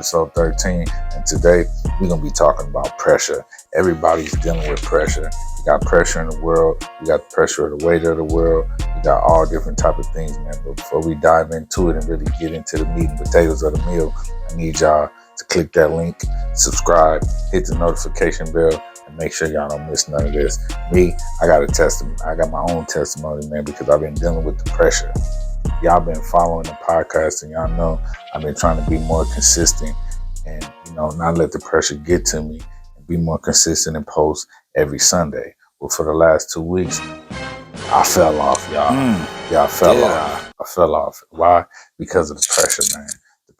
episode 13, and today we're going to be talking about pressure. Everybody's dealing with pressure. You got pressure in the world, you got the pressure of the weight of the world, you got all different type of things, man. But before we dive into it and really get into the meat and potatoes of the meal, I need y'all to click that link, subscribe, hit the notification bell, and make sure y'all don't miss none of this. Me, I got my own testimony, man, because I've been dealing with the pressure. Y'all been following the podcast, and y'all know I've been trying to be more consistent and, not let the pressure get to me and be more consistent and post every Sunday. Well, for the last 2 weeks, I fell off, y'all. I fell off. Why? Because of the pressure, man. The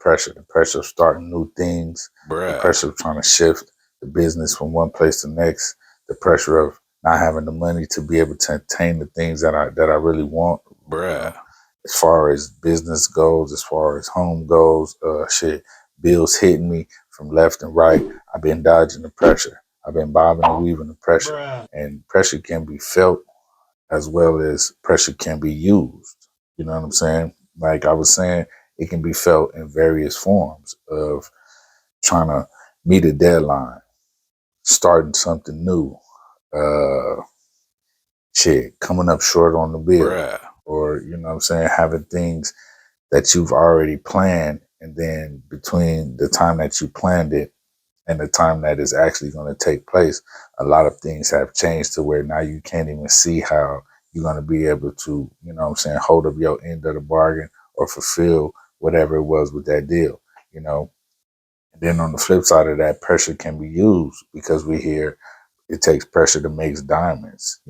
pressure of starting new things, the pressure of trying to shift the business from one place to the next, the pressure of not having the money to be able to attain the things that I really want. As far as business goes, as far as home goes, bills hitting me from left and right. I've been dodging the pressure. I've been bobbing and weaving the pressure. And pressure can be felt as well as pressure can be used. You know what I'm saying? Like I was saying, it can be felt in various forms of trying to meet a deadline, starting something new, coming up short on the bill. Or, having things that you've already planned, and then between the time that you planned it and the time that is actually going to take place, a lot of things have changed to where now you can't even see how you're going to be able to, hold up your end of the bargain or fulfill whatever it was with that deal, And then on the flip side of that, pressure can be used because we hear it takes pressure to make diamonds.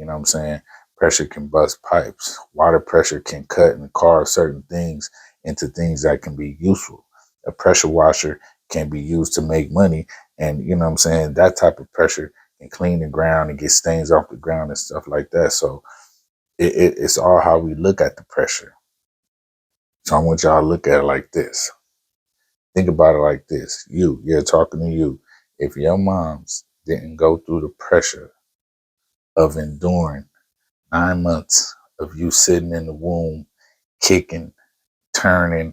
Pressure can bust pipes. Water pressure can cut and carve certain things into things that can be useful. A pressure washer can be used to make money. And, that type of pressure can clean the ground and get stains off the ground and stuff like that. So it's all how we look at the pressure. So I want y'all to look at it like this. Think about it like this. You're talking to you. If your moms didn't go through the pressure of enduring 9 months of you sitting in the womb, kicking, turning,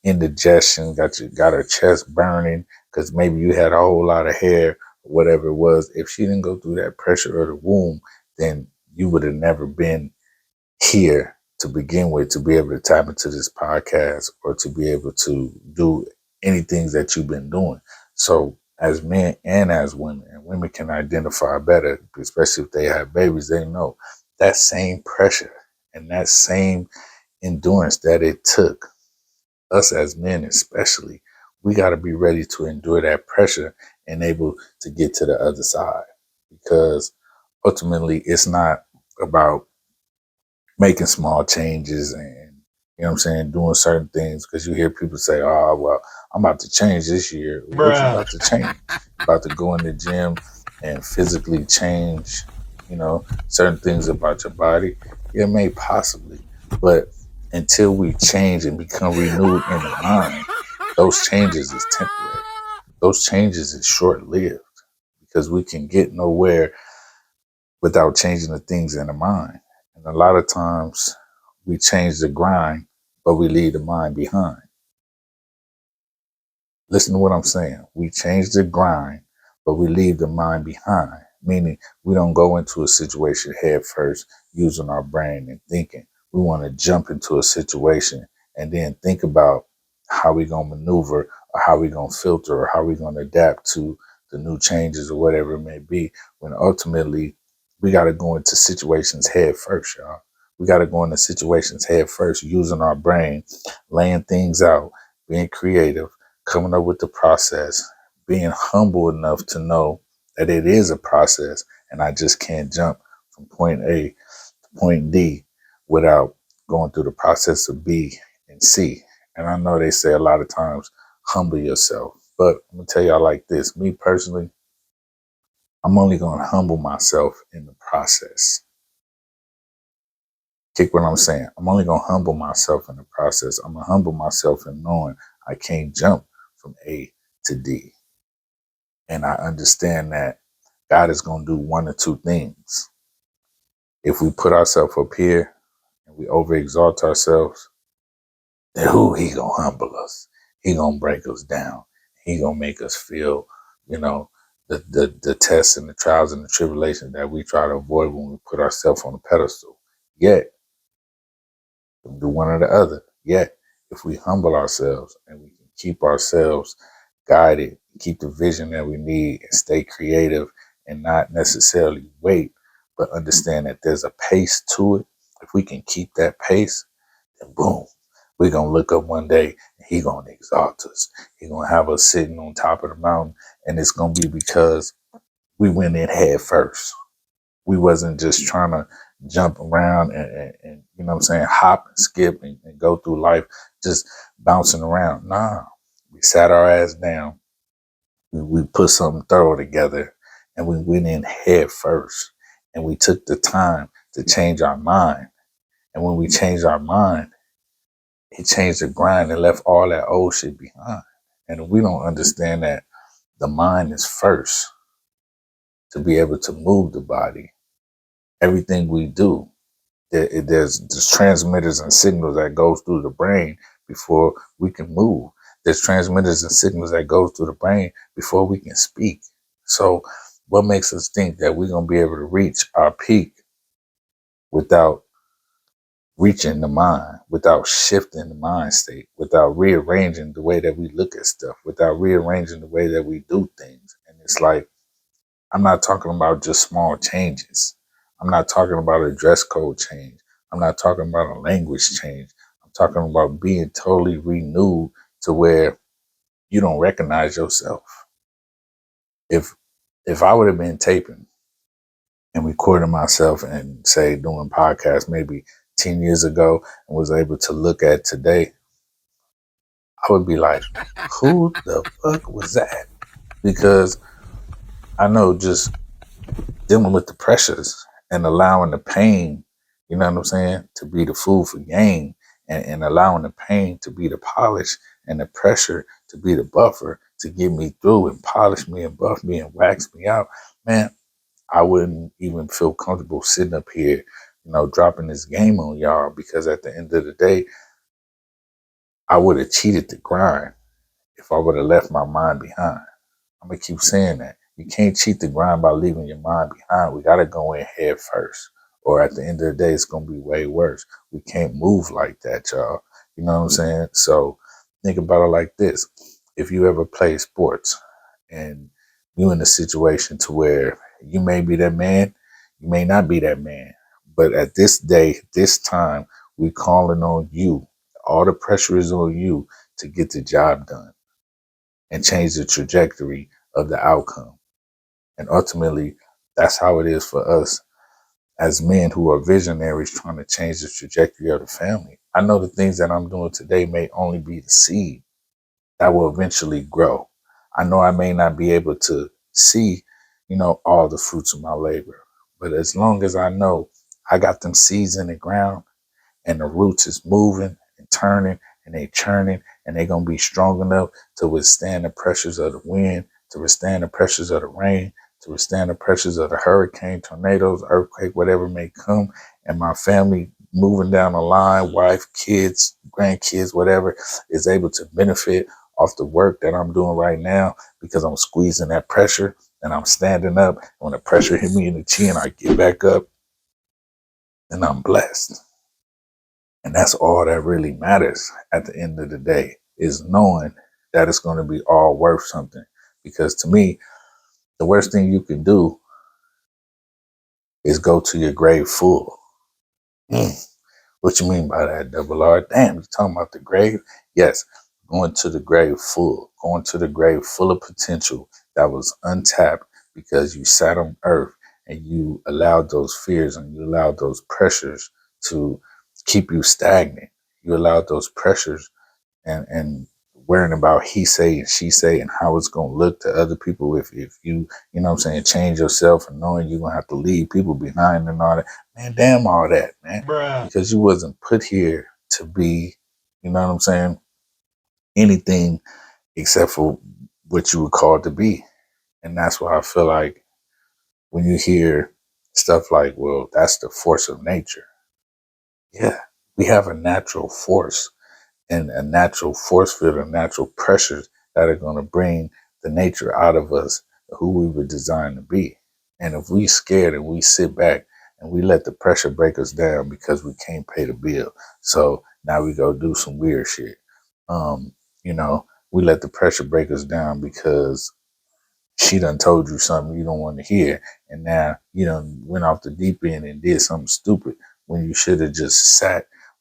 indigestion, got her chest burning because maybe you had a whole lot of hair or whatever it was. If she didn't go through that pressure of the womb, then you would have never been here to begin with, to be able to tap into this podcast or to be able to do anything that you've been doing. So as men and as women, and women can identify better, especially if they have babies, they know that same pressure and that same endurance that it took us as men, especially, we got to be ready to endure that pressure and able to get to the other side, because ultimately it's not about making small changes and, doing certain things, because you hear people say, oh, well, I'm about to change this year. What you about to change? About to go in the gym and physically change, certain things about your body? Yeah, may possibly. But until we change and become renewed in the mind, those changes is temporary. Those changes is short-lived, because we can get nowhere without changing the things in the mind. And a lot of times we change the grind, but we leave the mind behind. Listen to what I'm saying. We change the grind, but we leave the mind behind. Meaning we don't go into a situation head first using our brain and thinking. We want to jump into a situation and then think about how we're going to maneuver, or how we're going to filter, or how we're going to adapt to the new changes or whatever it may be, when ultimately we got to go into situations head first, y'all. We got to go into situations head first, using our brain, laying things out, being creative, coming up with the process, being humble enough to know that it is a process and I just can't jump from point A to point D without going through the process of B and C. And I know they say a lot of times, humble yourself. But I'm going to tell y'all like this. Me personally, I'm only going to humble myself in the process. Kick what I'm saying. I'm only going to humble myself in the process. I'm going to humble myself in knowing I can't jump from A to D. And I understand that God is going to do one or two things. If we put ourselves up here and we overexalt ourselves, then he going to humble us. He gonna break us down. He gonna make us feel, you know, the tests and the trials and the tribulations that we try to avoid when we put ourselves on a pedestal. Yet, do one or the other. Yet, if we humble ourselves and we can keep ourselves guided, keep the vision that we need, and stay creative and not necessarily wait, but understand that there's a pace to it. If we can keep that pace, then boom, we're gonna look up one day and he gonna exalt us. He gonna have us sitting on top of the mountain, and it's gonna be because we went in head first. We wasn't just trying to jump around and you know what I'm saying, hop and skip and go through life just bouncing around. Nah, we sat our ass down. We put something thorough together, and we went in head first. And we took the time to change our mind. And when we changed our mind, it changed the grind and left all that old shit behind. And if we don't understand that the mind is first to be able to move the body, everything we do, there's transmitters and signals that goes through the brain before we can move. There's transmitters and signals that goes through the brain before we can speak. So what makes us think that we're going to be able to reach our peak without reaching the mind, without shifting the mind state, without rearranging the way that we look at stuff, without rearranging the way that we do things? And it's like, I'm not talking about just small changes. I'm not talking about a dress code change. I'm not talking about a language change. I'm talking about being totally renewed to where you don't recognize yourself. If I would have been taping and recording myself and say doing podcasts maybe 10 years ago and was able to look at today, I would be like, who the fuck was that? Because I know just dealing with the pressures and allowing the pain, you know what I'm saying, to be the food for gain, and allowing the pain to be the polish and the pressure to be the buffer to get me through and polish me and buff me and wax me out. Man, I wouldn't even feel comfortable sitting up here, dropping this game on y'all, because at the end of the day, I would have cheated the grind if I would have left my mind behind. I'm gonna keep saying that. You can't cheat the grind by leaving your mind behind. We gotta go in head first, or at the end of the day, it's gonna be way worse. We can't move like that, y'all. You know what I'm saying? So think about it like this: if you ever play sports and you in a situation to where you may be that man, you may not be that man, but at this day, this time, we calling on you. All the pressure is on you to get the job done and change the trajectory of the outcome. And ultimately, that's how it is for us as men who are visionaries trying to change the trajectory of the family. I know the things that I'm doing today may only be the seed that will eventually grow. I know I may not be able to see, all the fruits of my labor, but as long as I know I got them seeds in the ground, and the roots is moving and turning and they churning, and they gonna be strong enough to withstand the pressures of the wind, to withstand the pressures of the rain, to withstand the pressures of the hurricane, tornadoes, earthquake, whatever may come. And my family moving down the line, wife, kids, grandkids, whatever, is able to benefit off the work that I'm doing right now, because I'm squeezing that pressure and I'm standing up. When the pressure hit me in the chin, I get back up and I'm blessed. And that's all that really matters at the end of the day, is knowing that it's going to be all worth something. Because to me, the worst thing you can do is go to your grave full. What you mean by that, Double R? Damn, you talking about the grave? Yes, going to the grave full, going to the grave full of potential that was untapped because you sat on earth and you allowed those fears and you allowed those pressures to keep you stagnant. You allowed those pressures and worrying about he say and she say and how it's gonna look to other people if you know what I'm saying, change yourself and knowing you're gonna have to leave people behind and all that. Man, damn all that, man. Bruh. Because you wasn't put here to be, you know what I'm saying, anything except for what you were called to be. And that's why I feel like when you hear stuff like, well, that's the force of nature. Yeah, we have a natural force and a natural force field and natural pressures that are going to bring the nature out of us, who we were designed to be. And if we scared and we sit back and we let the pressure break us down because we can't pay the bill, so now we go do some weird shit. Um, we let the pressure break us down because she done told you something you don't want to hear, and now you done went off the deep end and did something stupid when you should have just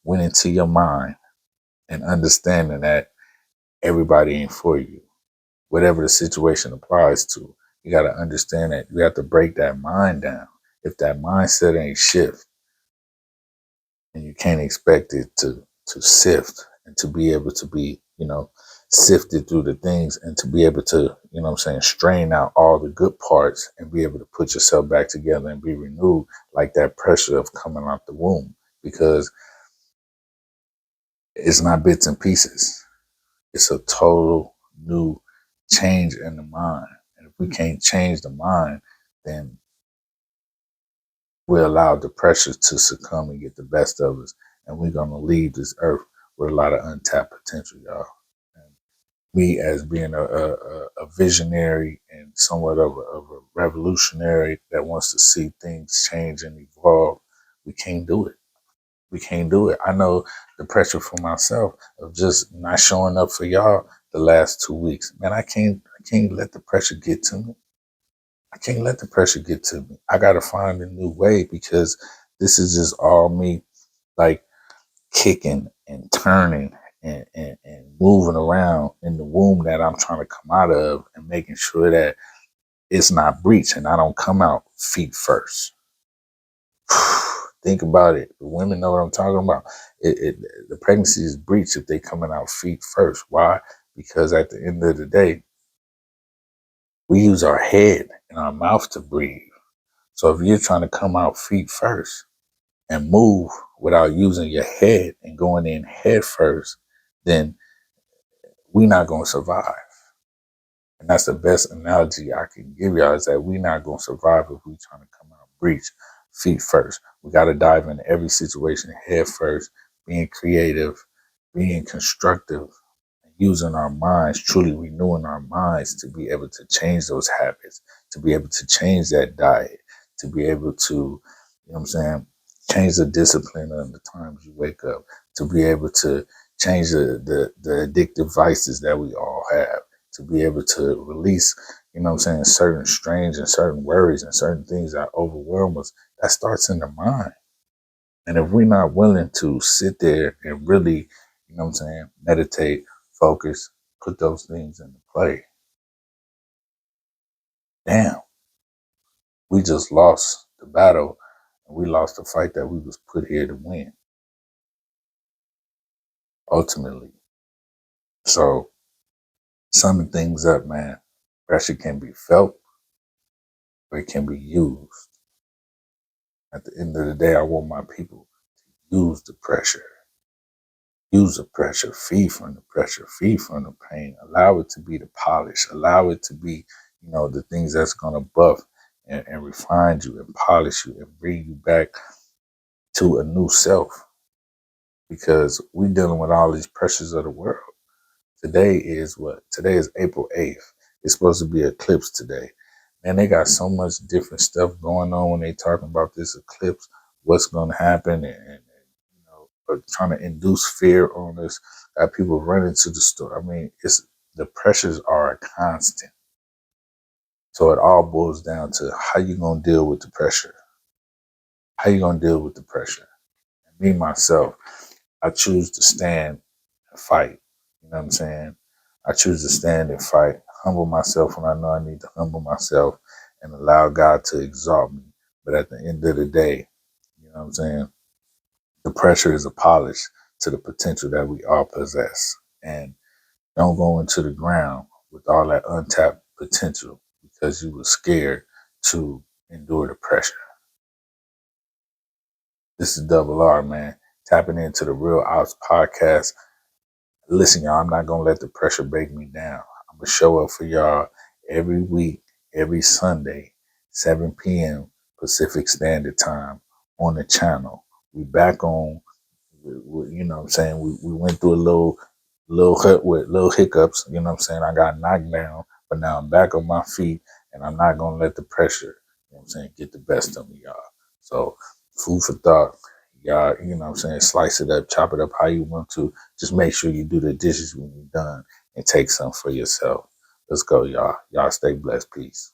went into your mind and understanding that everybody ain't for you. Whatever the situation applies to, you got to understand that you have to break that mind down. If that mindset ain't shift, and you can't expect it to sift and to be able to be, sifted through the things and to be able to, strain out all the good parts and be able to put yourself back together and be renewed, like that pressure of coming out the womb. Because it's not bits and pieces. It's a total new change in the mind. And if we can't change the mind, then we allow the pressure to succumb and get the best of us. And we're going to leave this earth with a lot of untapped potential, y'all. And me, as being a visionary and somewhat of a revolutionary that wants to see things change and evolve, we can't do it. We can't do it. I know the pressure for myself of just not showing up for y'all the last 2 weeks. Man, I can't let the pressure get to me. I can't let the pressure get to me. I gotta find a new way, because this is just all me, like, kicking and turning and moving around in the womb that I'm trying to come out of, and making sure that it's not breached and I don't come out feet first. Think about it. The women know what I'm talking about. The pregnancy is breached if they coming out feet first. Why? Because at the end of the day, we use our head and our mouth to breathe. So if you're trying to come out feet first and move without using your head and going in head first, then we're not going to survive. And that's the best analogy I can give y'all, is that we're not going to survive if we're trying to come out breach feet first. We got to dive into every situation head first, being creative, being constructive, using our minds, truly renewing our minds to be able to change those habits, to be able to change that diet, to be able to, change the discipline of the times you wake up, to be able to change the addictive vices that we all have, to be able to release, certain strains and certain worries and certain things that overwhelm us. That starts in the mind. And if we're not willing to sit there and really, meditate, focus, put those things into play, damn, we just lost the battle, and we lost the fight that we was put here to win, ultimately. So, summing things up, man, pressure can be felt or it can be used. At the end of the day, I want my people to use the pressure. Use the pressure, feed from the pressure, feed from the pain, allow it to be the polish, allow it to be, the things that's going to buff and refine you and polish you and bring you back to a new self, because we're dealing with all these pressures of the world. Today is what? Today is April 8th. It's supposed to be eclipse today. Man, they got so much different stuff going on when they talking about this eclipse, what's going to happen, and trying to induce fear on us. Got people running to the store. I mean, the pressures are a constant. So it all boils down to how you gonna deal with the pressure. How you gonna deal with the pressure? And me myself, I choose to stand and fight. You know what I'm saying? I choose to stand and fight, humble myself when I know I need to humble myself, and allow God to exalt me. But at the end of the day, you know what I'm saying? The pressure is a polish to the potential that we all possess. And don't go into the ground with all that untapped potential because you were scared to endure the pressure. This is Double R, man. Tapping into the Real Ops podcast. Listen, y'all, I'm not going to let the pressure break me down. I'm going to show up for y'all every week, every Sunday, 7 p.m. Pacific Standard Time on the channel. We back on You know what I'm saying? We went through a little hut with little hiccups. You know what I'm saying? I got knocked down, but now I'm back on my feet, and I'm not gonna let the pressure, you know what I'm saying, get the best of me, y'all. So food for thought. Y'all, you know what I'm saying? Slice it up, chop it up how you want to. Just make sure you do the dishes when you're done and take some for yourself. Let's go, y'all. Y'all stay blessed. Peace.